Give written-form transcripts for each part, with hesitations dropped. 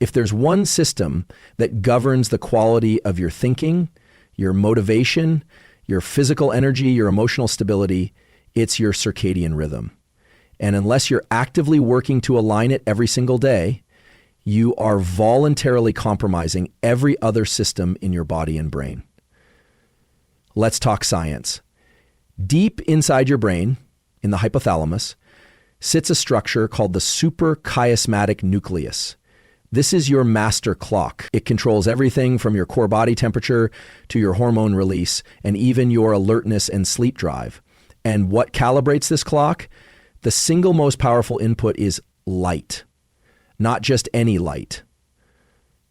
If there's one system that governs the quality of your thinking, your motivation, your physical energy, your emotional stability, it's your circadian rhythm. And unless you're actively working to align it every single day, you are voluntarily compromising every other system in your body and brain. Let's talk science. Deep inside your brain, in the hypothalamus, sits a structure called the suprachiasmatic nucleus. This is your master clock. It controls everything from your core body temperature to your hormone release and even your alertness and sleep drive. And what calibrates this clock? The single most powerful input is light. Not just any light.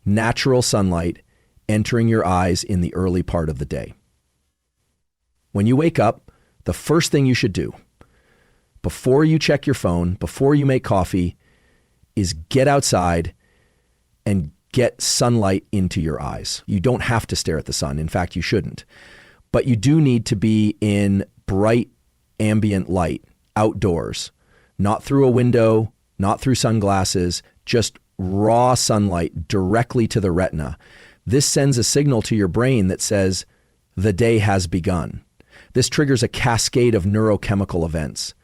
Natural sunlight entering your eyes in the early part of the day. When you wake up, the first thing you should do, before you check your phone, before you make coffee, is get outside and get sunlight into your eyes. You don't have to stare at the sun. In fact, you shouldn't. But you do need to be in bright ambient light outdoors, not through a window, not through sunglasses, just raw sunlight directly to the retina. This sends a signal to your brain that says the day has begun. This triggers a cascade of neurochemical events,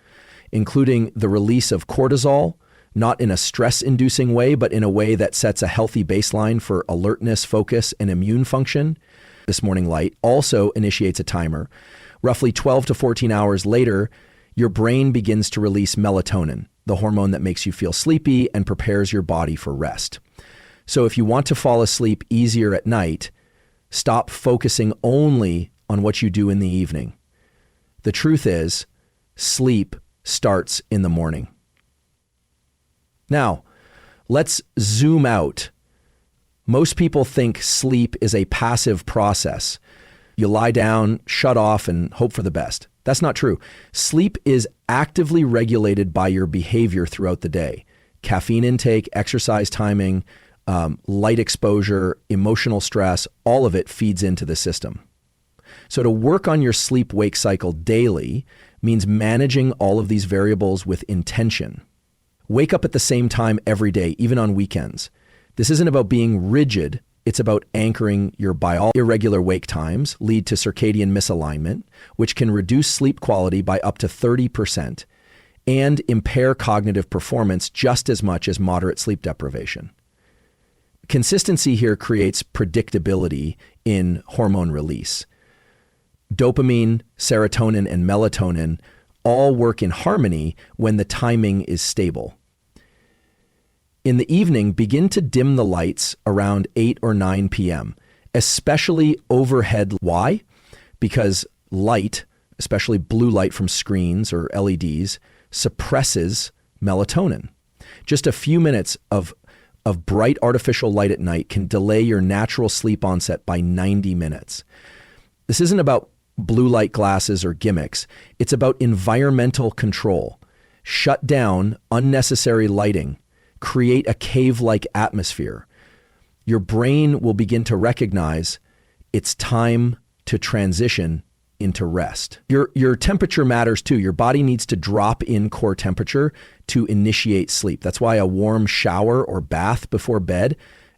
including the release of cortisol, not in a stress-inducing way, but in a way that sets a healthy baseline for alertness, focus, and immune function. This morning light also initiates a timer. Roughly 12 to 14 hours later, your brain begins to release melatonin, the hormone that makes you feel sleepy and prepares your body for rest. So if you want to fall asleep easier at night, stop focusing only on what you do in the evening. The truth is, sleep starts in the morning. Now, let's zoom out. Most people think sleep is a passive process. You lie down, shut off, and hope for the best. That's not true. Sleep is actively regulated by your behavior throughout the day. Caffeine intake, exercise timing, light exposure, emotional stress, all of it feeds into the system. So to work on your sleep-wake cycle daily means managing all of these variables with intention. Wake up at the same time every day, even on weekends. This isn't about being rigid. It's about anchoring your biology. Irregular wake times lead to circadian misalignment, which can reduce sleep quality by up to 30% and impair cognitive performance just as much as moderate sleep deprivation. Consistency here creates predictability in hormone release. Dopamine, serotonin, and melatonin all work in harmony when the timing is stable. In the evening, begin to dim the lights around 8 or 9 p.m., especially overhead. Why? Because light, especially blue light from screens or LEDs, suppresses melatonin. Just a few minutes of bright artificial light at night can delay your natural sleep onset by 90 minutes. This isn't about blue light glasses or gimmicks. It's about environmental control. Shut down unnecessary lighting. Create a cave-like atmosphere. Your brain will begin to recognize it's time to transition into rest. Your temperature matters too. Your body needs to drop in core temperature to initiate sleep. That's why a warm shower or bath before bed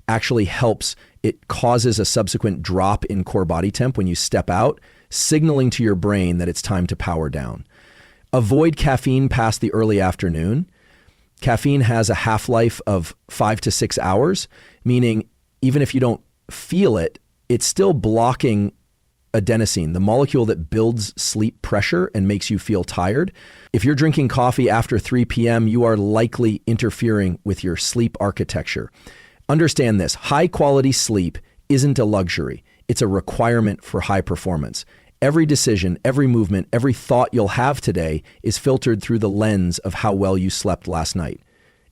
actually helps. It causes a subsequent drop in core body temp when you step out, signaling to your brain that it's time to power down. Avoid caffeine past the early afternoon. Caffeine has a half-life of 5 to 6 hours, meaning even if you don't feel it, it's still blocking adenosine, the molecule that builds sleep pressure and makes you feel tired. If you're drinking coffee after 3 p.m., you are likely interfering with your sleep architecture. Understand this, high-quality sleep isn't a luxury. It's a requirement for high performance. Every decision, every movement, every thought you'll have today is filtered through the lens of how well you slept last night.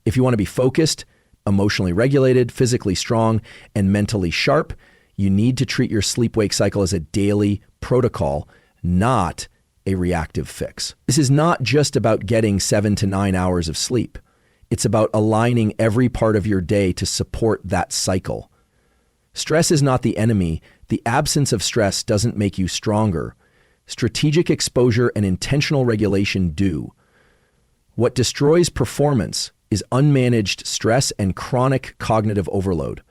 If you want to be focused, emotionally regulated, physically strong, and mentally sharp, you need to treat your sleep-wake cycle as a daily protocol, not a reactive fix. This is not just about getting 7 to 9 hours of sleep. It's about aligning every part of your day to support that cycle. Stress is not the enemy. The absence of stress doesn't make you stronger. Strategic exposure and intentional regulation do. What destroys performance is unmanaged stress and chronic cognitive overload.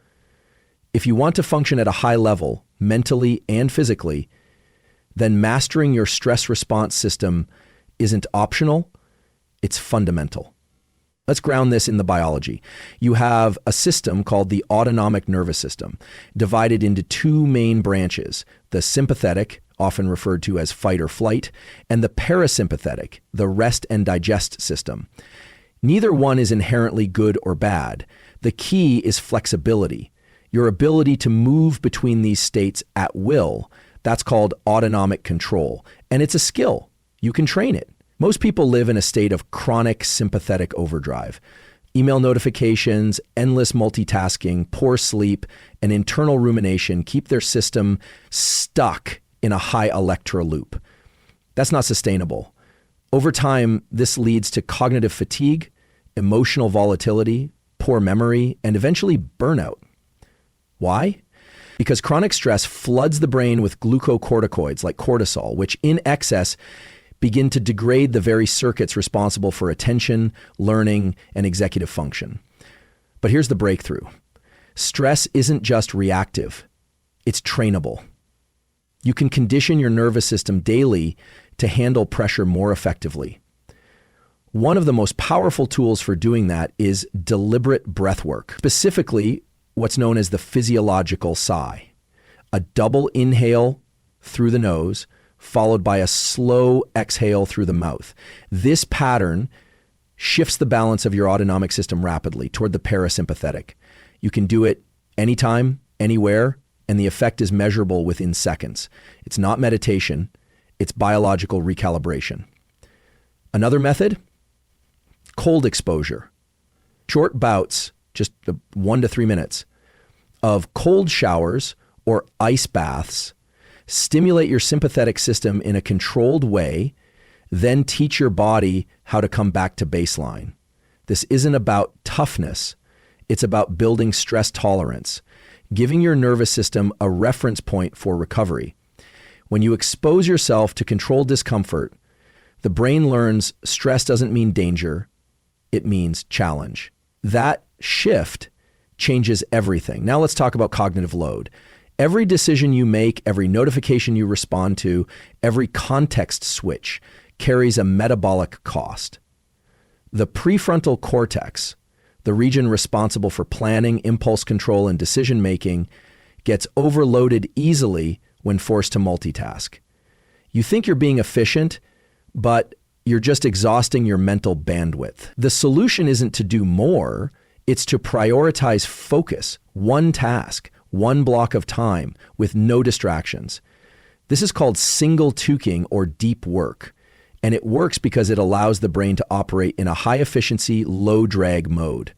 If you want to function at a high level, mentally and physically, then mastering your stress response system isn't optional, it's fundamental. Let's ground this in the biology. You have a system called the autonomic nervous system, divided into two main branches, the sympathetic, often referred to as fight or flight, and the parasympathetic, the rest and digest system. Neither one is inherently good or bad. The key is flexibility, your ability to move between these states at will. That's called autonomic control, and it's a skill. You can train it. Most people live in a state of chronic sympathetic overdrive. Email notifications, endless multitasking, poor sleep, and internal rumination keep their system stuck in a high electra loop. That's not sustainable. Over time, this leads to cognitive fatigue, emotional volatility, poor memory, and eventually burnout. Why? Because chronic stress floods the brain with glucocorticoids like cortisol, which in excess begin to degrade the very circuits responsible for attention, learning, and executive function. But here's the breakthrough. Stress isn't just reactive, it's trainable. You can condition your nervous system daily to handle pressure more effectively. One of the most powerful tools for doing that is deliberate breath work, specifically what's known as the physiological sigh. A double inhale through the nose, followed by a slow exhale through the mouth. This pattern shifts the balance of your autonomic system rapidly toward the parasympathetic. You can do it anytime, anywhere, and the effect is measurable within seconds. It's not meditation, it's biological recalibration. Another method, cold exposure. Short bouts, just 1 to 3 minutes, of cold showers or ice baths stimulate your sympathetic system in a controlled way, then teach your body how to come back to baseline. This isn't about toughness. It's about building stress tolerance, giving your nervous system a reference point for recovery. When you expose yourself to controlled discomfort, the brain learns stress doesn't mean danger, it means challenge. That shift changes everything. Now let's talk about cognitive load. Every decision you make, every notification you respond to, every context switch carries a metabolic cost. The prefrontal cortex, the region responsible for planning, impulse control, and decision-making, gets overloaded easily when forced to multitask. You think you're being efficient, but you're just exhausting your mental bandwidth. The solution isn't to do more, it's to prioritize focus, one task, one block of time with no distractions. This is called single tuking or deep work, and it works because it allows the brain to operate in a high efficiency, low drag mode.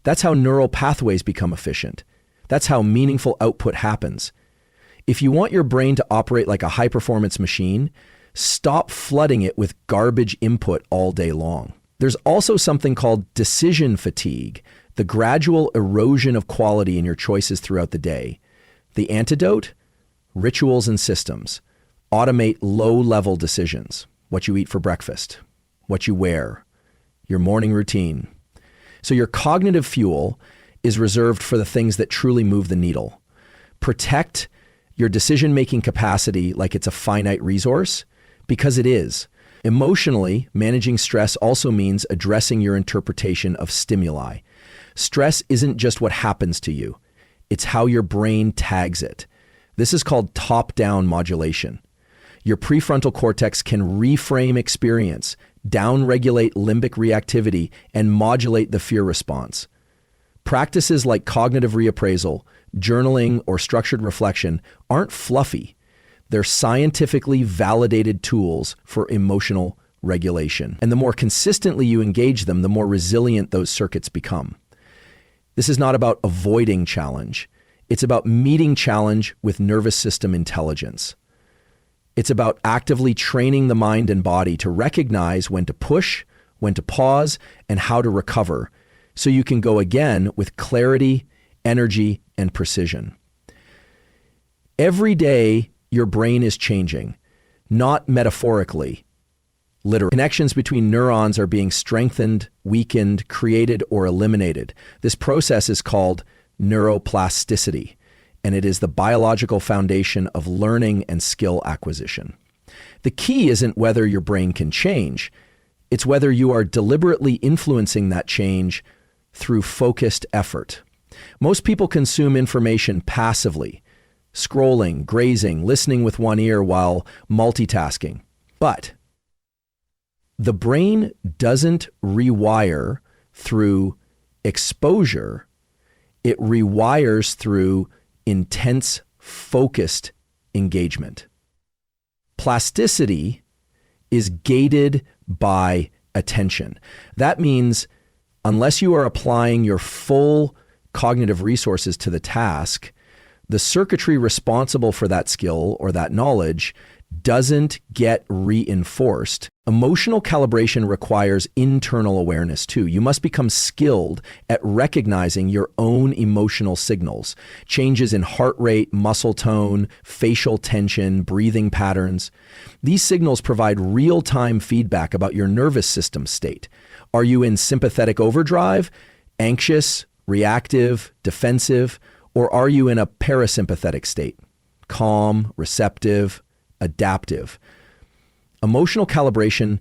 That's how neural pathways become efficient. That's how meaningful output happens. If you want your brain to operate like a high performance machine, stop flooding it with garbage input all day long. There's also something called decision fatigue, the gradual erosion of quality in your choices throughout the day. The antidote? Rituals and systems. Automate low-level decisions. What you eat for breakfast, what you wear, your morning routine. So your cognitive fuel is reserved for the things that truly move the needle. Protect your decision-making capacity like it's a finite resource, because it is. Emotionally, managing stress also means addressing your interpretation of stimuli. Stress isn't just what happens to you. It's how your brain tags it. This is called top-down modulation. Your prefrontal cortex can reframe experience, downregulate limbic reactivity, and modulate the fear response. Practices like cognitive reappraisal, journaling, or structured reflection aren't fluffy. They're scientifically validated tools for emotional regulation. And the more consistently you engage them, the more resilient those circuits become. This is not about avoiding challenge. It's about meeting challenge with nervous system intelligence. It's about actively training the mind and body to recognize when to push, when to pause, and how to recover, so you can go again with clarity, energy, and precision. Every day, your brain is changing, not metaphorically, literally. Connections between neurons are being strengthened, weakened, created, or eliminated. This process is called neuroplasticity, and it is the biological foundation of learning and skill acquisition. The key isn't whether your brain can change, it's whether you are deliberately influencing that change through focused effort. Most people consume information passively, scrolling, grazing, listening with one ear while multitasking. But the brain doesn't rewire through exposure, it rewires through intense, focused engagement. Plasticity is gated by attention. That means unless you are applying your full cognitive resources to the task, the circuitry responsible for that skill or that knowledge doesn't get reinforced. Emotional calibration requires internal awareness too. You must become skilled at recognizing your own emotional signals, changes in heart rate, muscle tone, facial tension, breathing patterns. These signals provide real-time feedback about your nervous system state. Are you in sympathetic overdrive, anxious, reactive, defensive, or are you in a parasympathetic state? Calm, receptive, adaptive. Emotional calibration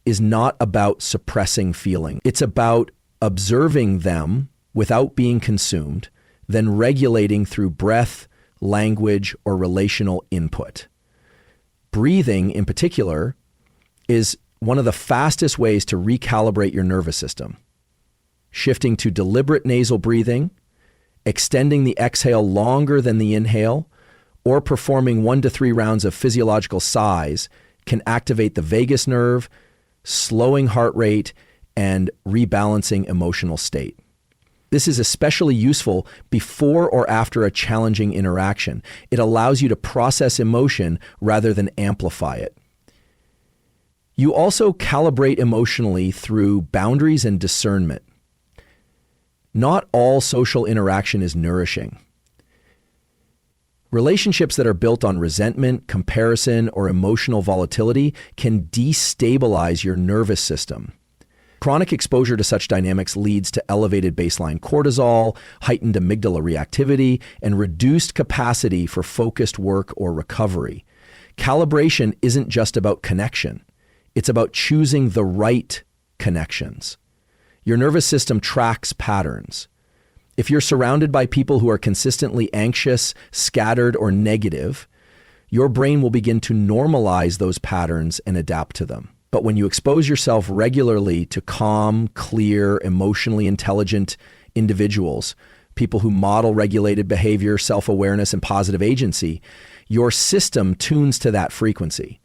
is not about suppressing feeling. It's about observing them without being consumed, then regulating through breath, language, or relational input. Breathing, in particular, is one of the fastest ways to recalibrate your nervous system. Shifting to deliberate nasal breathing, extending the exhale longer than the inhale, or performing 1 to 3 rounds of physiological sighs can activate the vagus nerve, slowing heart rate, and rebalancing emotional state. This is especially useful before or after a challenging interaction. It allows you to process emotion rather than amplify it. You also calibrate emotionally through boundaries and discernment. Not all social interaction is nourishing. Relationships that are built on resentment, comparison, or emotional volatility can destabilize your nervous system. Chronic exposure to such dynamics leads to elevated baseline cortisol, heightened amygdala reactivity, and reduced capacity for focused work or recovery. Calibration isn't just about connection. It's about choosing the right connections. Your nervous system tracks patterns. If you're surrounded by people who are consistently anxious, scattered, or negative, your brain will begin to normalize those patterns and adapt to them. But when you expose yourself regularly to calm, clear, emotionally intelligent individuals, people who model regulated behavior, self-awareness, and positive agency, your system tunes to that frequency.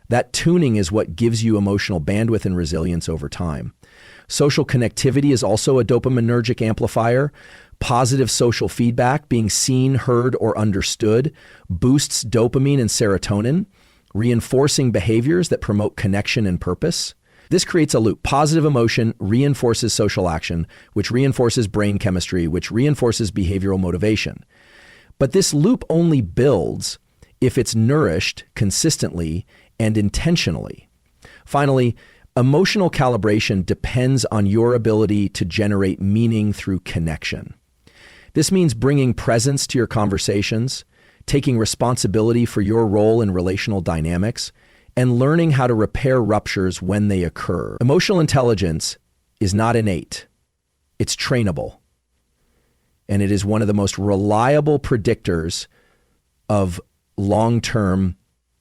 That tuning is what gives you emotional bandwidth and resilience over time. Social connectivity is also a dopaminergic amplifier. Positive social feedback, being seen, heard, or understood, boosts dopamine and serotonin, reinforcing behaviors that promote connection and purpose. This creates a loop. Positive emotion reinforces social action, which reinforces brain chemistry, which reinforces behavioral motivation. But this loop only builds if it's nourished consistently and intentionally. Finally, emotional calibration depends on your ability to generate meaning through connection. This means bringing presence to your conversations, taking responsibility for your role in relational dynamics, and learning how to repair ruptures when they occur. Emotional intelligence is not innate. It's trainable. And it is one of the most reliable predictors of long-term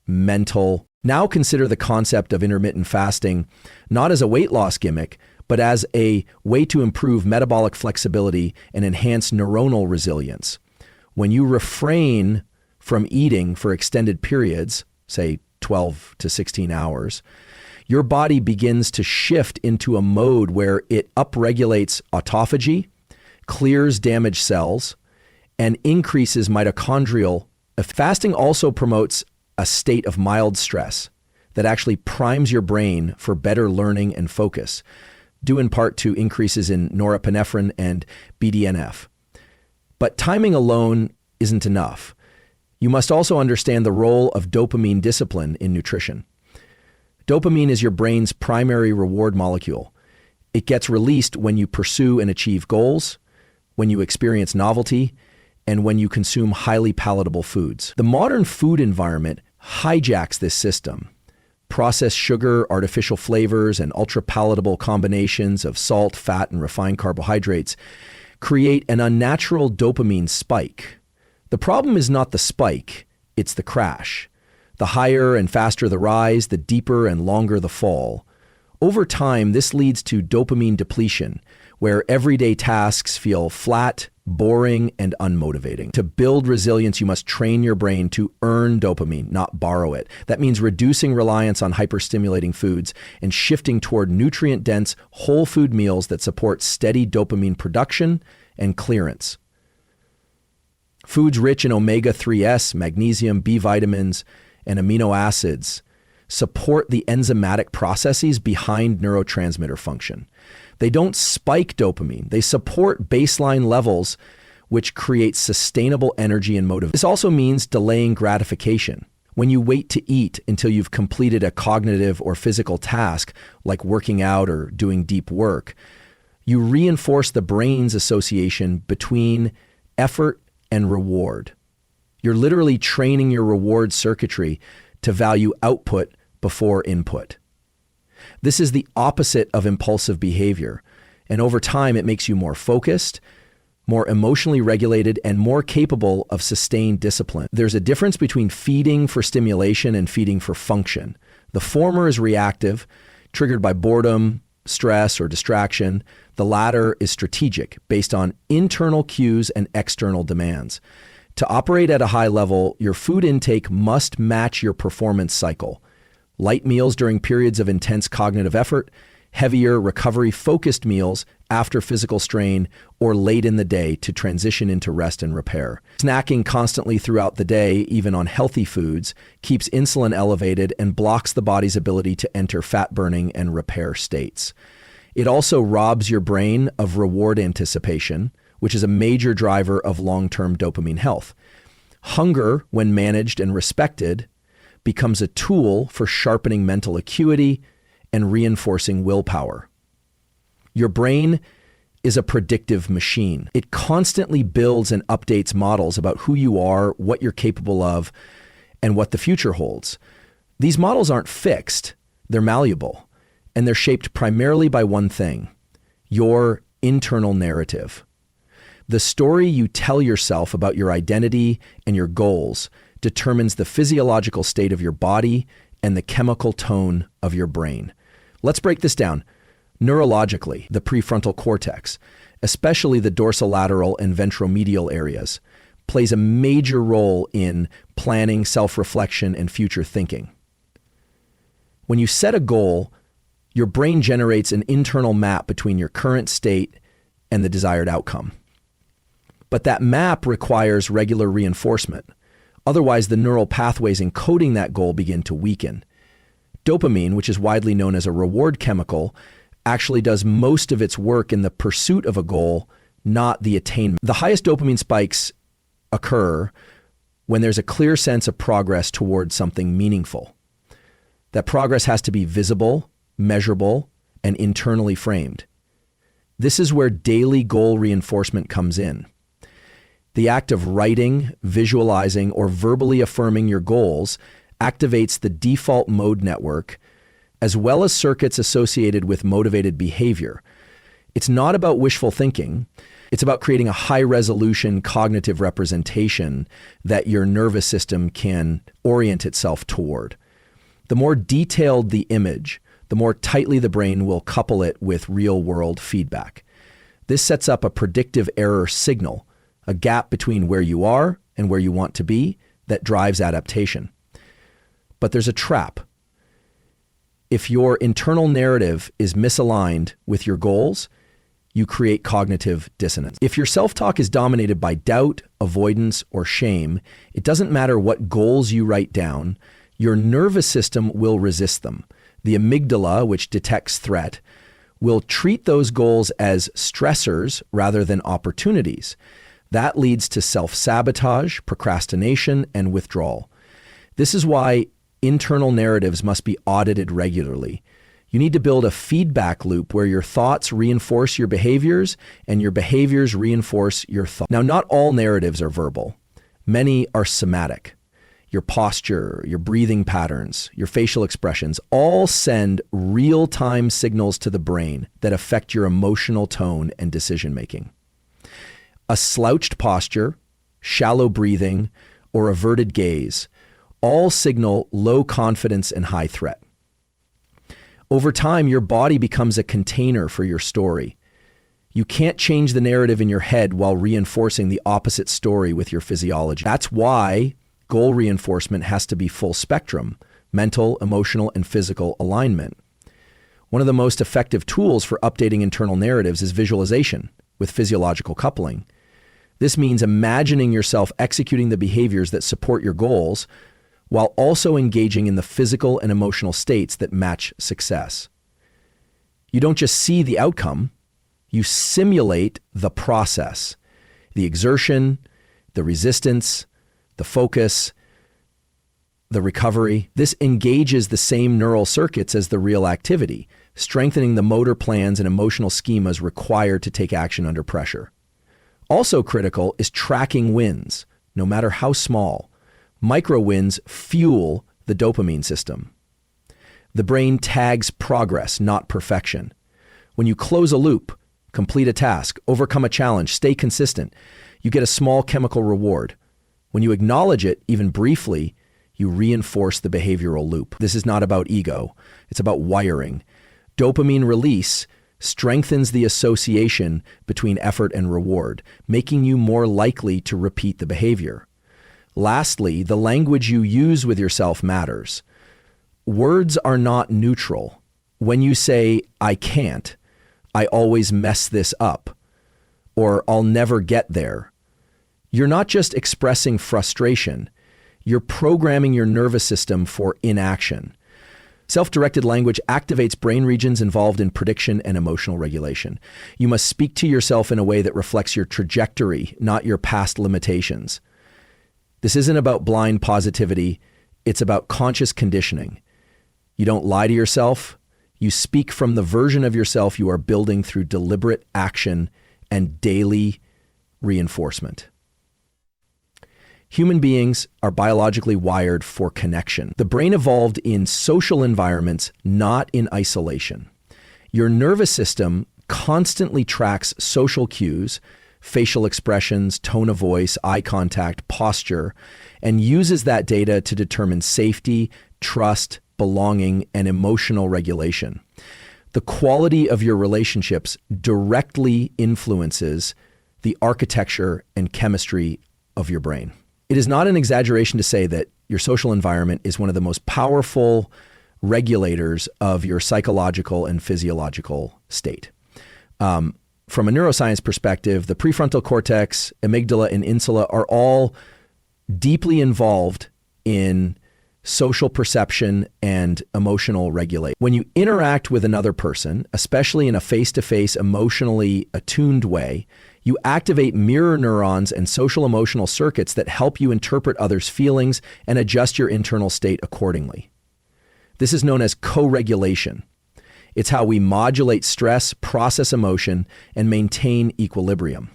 mental. Now consider the concept of intermittent fasting not as a weight loss gimmick, but as a way to improve metabolic flexibility and enhance neuronal resilience. When you refrain from eating for extended periods, say 12 to 16 hours, your body begins to shift into a mode where it upregulates autophagy, clears damaged cells, and increases mitochondrial. Fasting also promotes a state of mild stress that actually primes your brain for better learning and focus, due in part to increases in norepinephrine and BDNF. But timing alone isn't enough. You must also understand the role of dopamine discipline in nutrition. Dopamine is your brain's primary reward molecule. It gets released when you pursue and achieve goals, when you experience novelty, and when you consume highly palatable foods. The modern food environment hijacks this system. Processed sugar, artificial flavors, and ultra-palatable combinations of salt, fat, and refined carbohydrates create an unnatural dopamine spike. The problem is not the spike, it's the crash. The higher and faster the rise, the deeper and longer the fall. Over time, this leads to dopamine depletion, where everyday tasks feel flat, boring, and unmotivating. To build resilience, you must train your brain to earn dopamine, not borrow it. That means reducing reliance on hyperstimulating foods and shifting toward nutrient-dense, whole food meals that support steady dopamine production and clearance. Foods rich in omega-3s, magnesium, B vitamins, and amino acids support the enzymatic processes behind neurotransmitter function. They don't spike dopamine. They support baseline levels, which create sustainable energy and motivation. This also means delaying gratification. When you wait to eat until you've completed a cognitive or physical task, like working out or doing deep work, you reinforce the brain's association between effort and reward. You're literally training your reward circuitry to value output before input. This is the opposite of impulsive behavior, and over time it makes you more focused, more emotionally regulated, and more capable of sustained discipline. There's a difference between feeding for stimulation and feeding for function. The former is reactive, triggered by boredom, stress, or distraction. The latter is strategic, based on internal cues and external demands. To operate at a high level, your food intake must match your performance cycle. Light meals during periods of intense cognitive effort, heavier recovery-focused meals after physical strain, or late in the day to transition into rest and repair. Snacking constantly throughout the day, even on healthy foods, keeps insulin elevated and blocks the body's ability to enter fat-burning and repair states. It also robs your brain of reward anticipation, which is a major driver of long-term dopamine health. Hunger, when managed and respected, becomes a tool for sharpening mental acuity and reinforcing willpower. Your brain is a predictive machine. It constantly builds and updates models about who you are, what you're capable of, and what the future holds. These models aren't fixed, they're malleable, and they're shaped primarily by one thing: your internal narrative. The story you tell yourself about your identity and your goals determines the physiological state of your body and the chemical tone of your brain. Let's break this down. Neurologically, the prefrontal cortex, especially the dorsolateral and ventromedial areas, plays a major role in planning, self-reflection, and future thinking. When you set a goal, your brain generates an internal map between your current state and the desired outcome. But that map requires regular reinforcement. Otherwise, the neural pathways encoding that goal begin to weaken. Dopamine, which is widely known as a reward chemical, actually does most of its work in the pursuit of a goal, not the attainment. The highest dopamine spikes occur when there's a clear sense of progress towards something meaningful. That progress has to be visible, measurable, and internally framed. This is where daily goal reinforcement comes in. The act of writing, visualizing, or verbally affirming your goals activates the default mode network, as well as circuits associated with motivated behavior. It's not about wishful thinking. It's about creating a high-resolution cognitive representation that your nervous system can orient itself toward. The more detailed the image, the more tightly the brain will couple it with real-world feedback. This sets up a predictive error signal, a gap between where you are and where you want to be that drives adaptation. But there's a trap. If your internal narrative is misaligned with your goals, you create cognitive dissonance. If your self-talk is dominated by doubt, avoidance, or shame, it doesn't matter what goals you write down, your nervous system will resist them. The amygdala, which detects threat, will treat those goals as stressors rather than opportunities. That leads to self-sabotage, procrastination, and withdrawal. This is why internal narratives must be audited regularly. You need to build a feedback loop where your thoughts reinforce your behaviors and your behaviors reinforce your thoughts. Now, not all narratives are verbal. Many are somatic. Your posture, your breathing patterns, your facial expressions all send real-time signals to the brain that affect your emotional tone and decision-making. A slouched posture, shallow breathing, or averted gaze all signal low confidence and high threat. Over time, your body becomes a container for your story. You can't change the narrative in your head while reinforcing the opposite story with your physiology. That's why goal reinforcement has to be full spectrum: mental, emotional, and physical alignment. One of the most effective tools for updating internal narratives is visualization with physiological coupling. This means imagining yourself executing the behaviors that support your goals while also engaging in the physical and emotional states that match success. You don't just see the outcome, you simulate the process, the exertion, the resistance, the focus, the recovery. This engages the same neural circuits as the real activity, strengthening the motor plans and emotional schemas required to take action under pressure. Also critical is tracking wins, no matter how small. Micro wins fuel the dopamine system. The brain tags progress, not perfection. When you close a loop, complete a task, overcome a challenge, stay consistent, you get a small chemical reward. When you acknowledge it, even briefly, you reinforce the behavioral loop. This is not about ego. It's about wiring. Dopamine release strengthens the association between effort and reward, making you more likely to repeat the behavior. Lastly, the language you use with yourself matters. Words are not neutral. When you say, "I can't," "I always mess this up," or "I'll never get there," you're not just expressing frustration, you're programming your nervous system for inaction. Self-directed language activates brain regions involved in prediction and emotional regulation. You must speak to yourself in a way that reflects your trajectory, not your past limitations. This isn't about blind positivity, it's about conscious conditioning. You don't lie to yourself, you speak from the version of yourself you are building through deliberate action and daily reinforcement. Human beings are biologically wired for connection. The brain evolved in social environments, not in isolation. Your nervous system constantly tracks social cues, facial expressions, tone of voice, eye contact, posture, and uses that data to determine safety, trust, belonging, and emotional regulation. The quality of your relationships directly influences the architecture and chemistry of your brain. It is not an exaggeration to say that your social environment is one of the most powerful regulators of your psychological and physiological state. From a neuroscience perspective, the prefrontal cortex, amygdala, and insula are all deeply involved in social perception and emotional regulation. When you interact with another person, especially in a face-to-face, emotionally attuned way, you activate mirror neurons and social emotional circuits that help you interpret others' feelings and adjust your internal state accordingly. This is known as co-regulation. It's how we modulate stress, process emotion, and maintain equilibrium.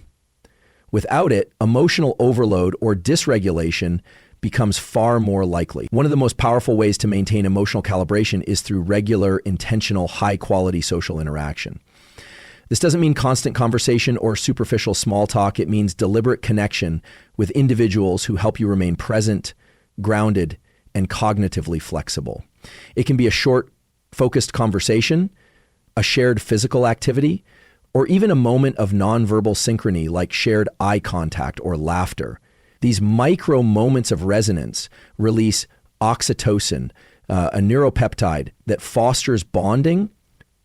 Without it, emotional overload or dysregulation becomes far more likely. One of the most powerful ways to maintain emotional calibration is through regular, intentional, high-quality social interaction. This doesn't mean constant conversation or superficial small talk. It means deliberate connection with individuals who help you remain present, grounded, and cognitively flexible. It can be a short, focused conversation, a shared physical activity, or even a moment of nonverbal synchrony like shared eye contact or laughter. These micro moments of resonance release oxytocin, a neuropeptide that fosters bonding,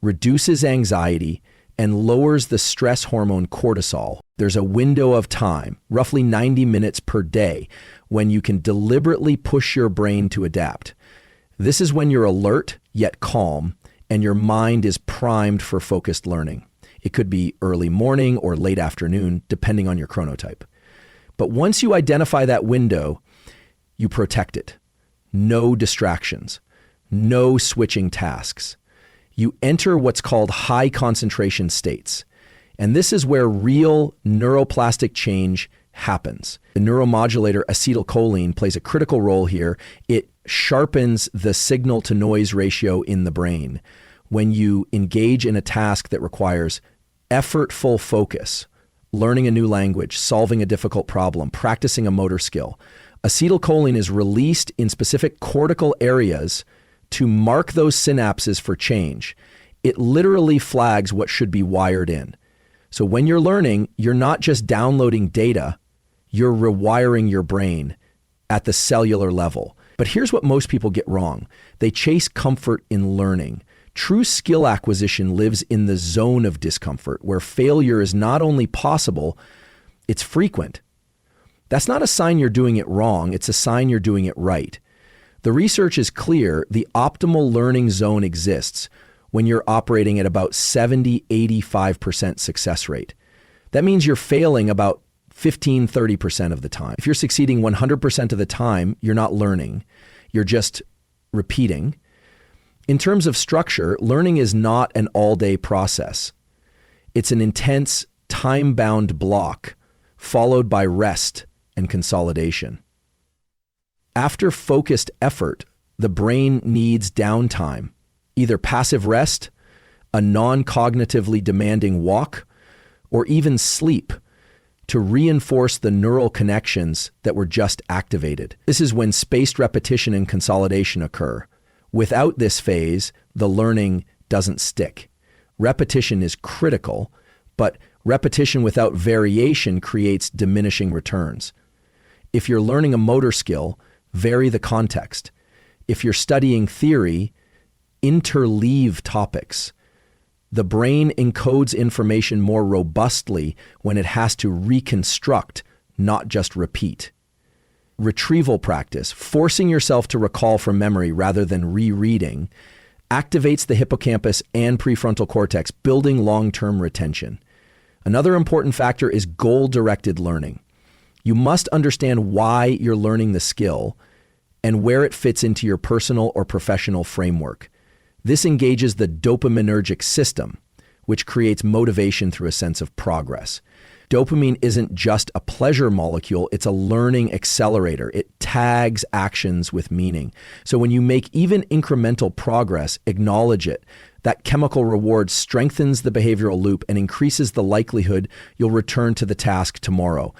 reduces anxiety, and lowers the stress hormone cortisol. There's a window of time, roughly 90 minutes per day, when you can deliberately push your brain to adapt. This is when you're alert yet calm, and your mind is primed for focused learning. It could be early morning or late afternoon, depending on your chronotype. But once you identify that window, you protect it. no distractions, no switching tasks. You enter what's called high concentration states. And this is where real neuroplastic change happens. The neuromodulator acetylcholine plays a critical role here. It sharpens the signal to noise ratio in the brain. When you engage in a task that requires effortful focus, learning a new language, solving a difficult problem, practicing a motor skill, acetylcholine is released in specific cortical areas to mark those synapses for change. It literally flags what should be wired in. So when you're learning, you're not just downloading data, you're rewiring your brain at the cellular level. But here's what most people get wrong. They chase comfort in learning. True skill acquisition lives in the zone of discomfort, where failure is not only possible, it's frequent. That's not a sign you're doing it wrong, it's a sign you're doing it right. The research is clear. The optimal learning zone exists when you're operating at about 70-85% success rate. That means you're failing about 15-30% of the time. If you're succeeding 100% of the time, you're not learning. You're just repeating. In terms of structure, learning is not an all-day process. It's an intense, time-bound block followed by rest and consolidation. After focused effort, the brain needs downtime, either passive rest, a non-cognitively demanding walk, or even sleep to reinforce the neural connections that were just activated. This is when spaced repetition and consolidation occur. Without this phase, the learning doesn't stick. Repetition is critical, but repetition without variation creates diminishing returns. If you're learning a motor skill, vary the context. If you're studying theory, interleave topics. The brain encodes information more robustly when it has to reconstruct, not just repeat. Retrieval practice, forcing yourself to recall from memory rather than rereading, activates the hippocampus and prefrontal cortex, building long-term retention. Another important factor is goal-directed learning. You must understand why you're learning the skill and where it fits into your personal or professional framework. This engages the dopaminergic system, which creates motivation through a sense of progress. Dopamine isn't just a pleasure molecule, it's a learning accelerator. It tags actions with meaning. So when you make even incremental progress, acknowledge it. That chemical reward strengthens the behavioral loop and increases the likelihood you'll return to the task tomorrow.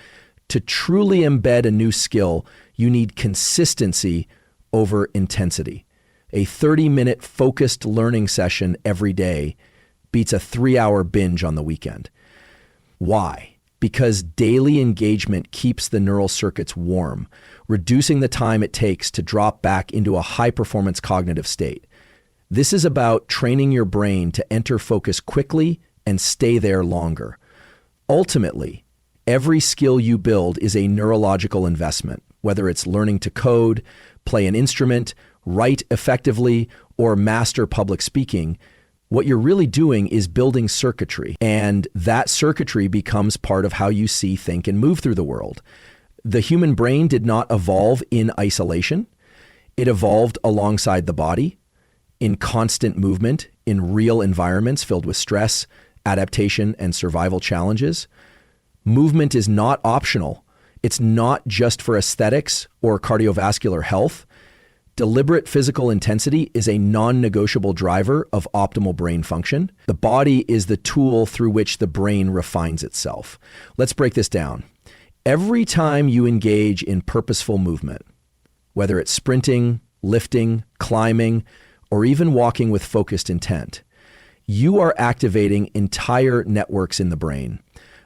To truly embed a new skill, you need consistency over intensity. A 30-minute focused learning session every day beats a 3-hour binge on the weekend. Why? Because daily engagement keeps the neural circuits warm, reducing the time it takes to drop back into a high-performance cognitive state. This is about training your brain to enter focus quickly and stay there longer. Ultimately, every skill you build is a neurological investment, whether it's learning to code, play an instrument, write effectively, or master public speaking. What you're really doing is building circuitry, and that circuitry becomes part of how you see, think, and move through the world. The human brain did not evolve in isolation. It evolved alongside the body, in constant movement, in real environments filled with stress, adaptation, and survival challenges. Movement is not optional. It's not just for aesthetics or cardiovascular health. Deliberate physical intensity is a non-negotiable driver of optimal brain function. The body is the tool through which the brain refines itself. Let's break this down. Every time you engage in purposeful movement, whether it's sprinting, lifting, climbing, or even walking with focused intent, you are activating entire networks in the brain.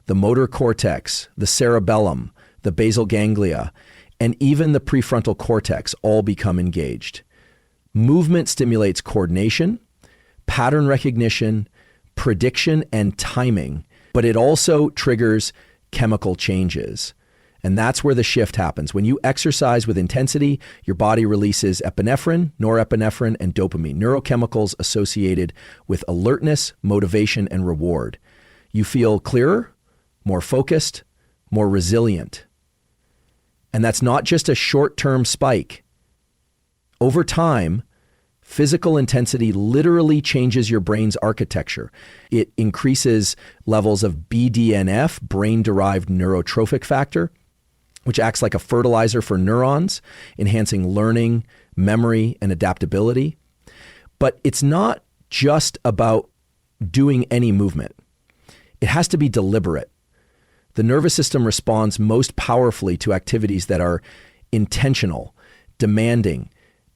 The motor cortex, the cerebellum, the basal ganglia, and even the prefrontal cortex all become engaged. Movement stimulates coordination, pattern recognition, prediction, and timing, but it also triggers chemical changes. And that's where the shift happens. When you exercise with intensity, your body releases epinephrine, norepinephrine, and dopamine, neurochemicals associated with alertness, motivation, and reward. You feel clearer, more focused, more resilient. And that's not just a short-term spike. Over time, physical intensity literally changes your brain's architecture. It increases levels of BDNF, brain-derived neurotrophic factor, which acts like a fertilizer for neurons, enhancing learning, memory, and adaptability. But it's not just about doing any movement. It has to be deliberate. The nervous system responds most powerfully to activities that are intentional, demanding,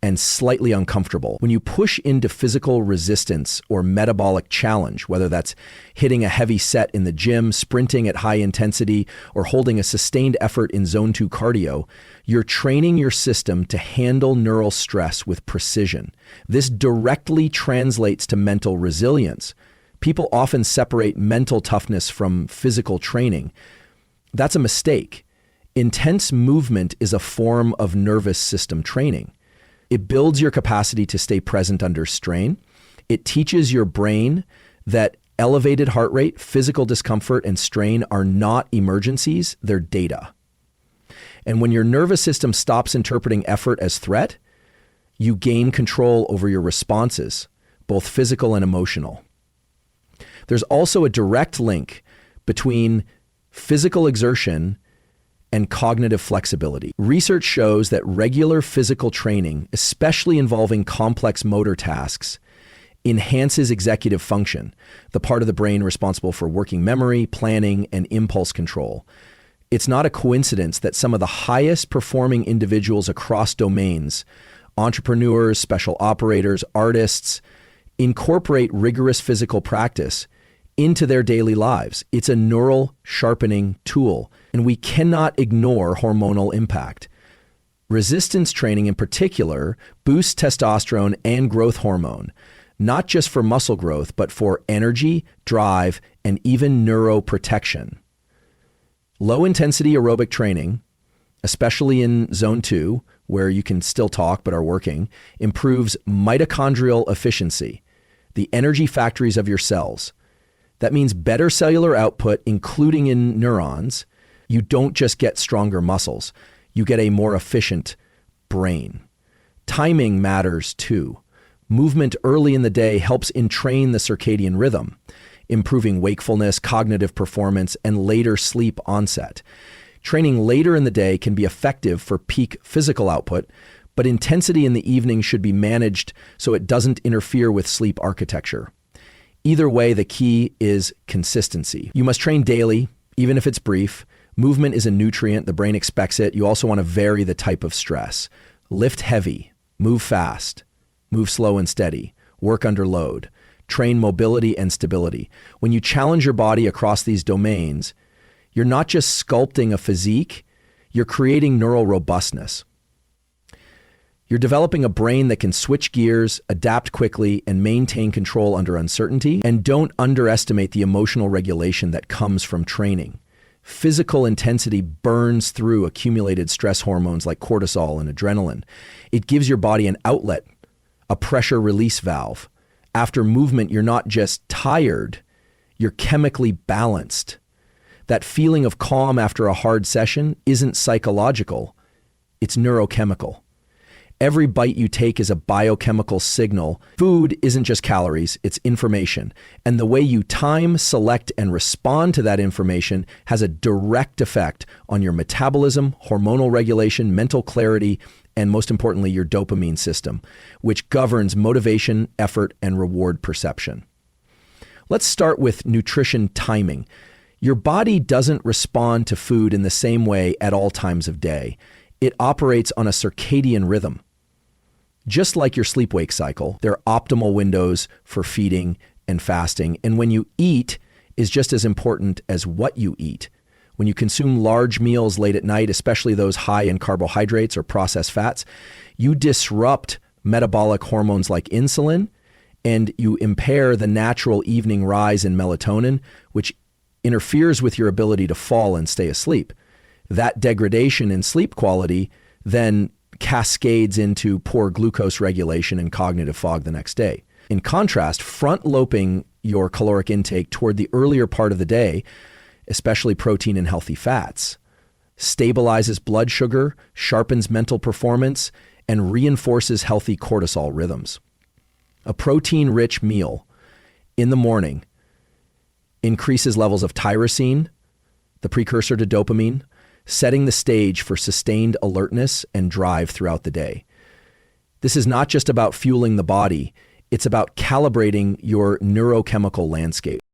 and slightly uncomfortable. When you push into physical resistance or metabolic challenge, whether that's hitting a heavy set in the gym, sprinting at high intensity, or holding a sustained effort in zone 2 cardio, you're training your system to handle neural stress with precision. This directly translates to mental resilience. People often separate mental toughness from physical training. That's a mistake. Intense movement is a form of nervous system training. It builds your capacity to stay present under strain. It teaches your brain that elevated heart rate, physical discomfort, and strain are not emergencies, they're data. And when your nervous system stops interpreting effort as threat, you gain control over your responses, both physical and emotional. There's also a direct link between physical exertion and cognitive flexibility. Research shows that regular physical training, especially involving complex motor tasks, enhances executive function, the part of the brain responsible for working memory, planning, and impulse control. It's not a coincidence that some of the highest performing individuals across domains, entrepreneurs, special operators, artists, incorporate rigorous physical practice into their daily lives. It's a neural sharpening tool, and we cannot ignore hormonal impact. Resistance training in particular boosts testosterone and growth hormone, not just for muscle growth, but for energy, drive, and even neuroprotection. Low-intensity aerobic training, especially in zone 2, where you can still talk but are working, improves mitochondrial efficiency, the energy factories of your cells. That means better cellular output, including in neurons. You don't just get stronger muscles, you get a more efficient brain. Timing matters too. Movement early in the day helps entrain the circadian rhythm, improving wakefulness, cognitive performance, and later sleep onset. Training later in the day can be effective for peak physical output, but intensity in the evening should be managed so it doesn't interfere with sleep architecture. Either way, the key is consistency. You must train daily, even if it's brief. Movement is a nutrient. The brain expects it. You also want to vary the type of stress. Lift heavy, move fast, move slow and steady, work under load, train mobility and stability. When you challenge your body across these domains, you're not just sculpting a physique, you're creating neural robustness. You're developing a brain that can switch gears, adapt quickly, and maintain control under uncertainty. And don't underestimate the emotional regulation that comes from training. Physical intensity burns through accumulated stress hormones like cortisol and adrenaline. It gives your body an outlet, a pressure release valve. After movement, you're not just tired, you're chemically balanced. That feeling of calm after a hard session isn't psychological, it's neurochemical. Every bite you take is a biochemical signal. Food isn't just calories, it's information. And the way you time, select, and respond to that information has a direct effect on your metabolism, hormonal regulation, mental clarity, and most importantly, your dopamine system, which governs motivation, effort, and reward perception. Let's start with nutrition timing. Your body doesn't respond to food in the same way at all times of day. It operates on a circadian rhythm. Just like your sleep-wake cycle, there are optimal windows for feeding and fasting. And when you eat is just as important as what you eat. When you consume large meals late at night, especially those high in carbohydrates or processed fats, you disrupt metabolic hormones like insulin, and you impair the natural evening rise in melatonin, which interferes with your ability to fall and stay asleep. That degradation in sleep quality then cascades into poor glucose regulation and cognitive fog the next day. In contrast, front-loading your caloric intake toward the earlier part of the day, especially protein and healthy fats, stabilizes blood sugar, sharpens mental performance, and reinforces healthy cortisol rhythms. A protein-rich meal in the morning increases levels of tyrosine, the precursor to dopamine, setting the stage for sustained alertness and drive throughout the day. This is not just about fueling the body, it's about calibrating your neurochemical landscape.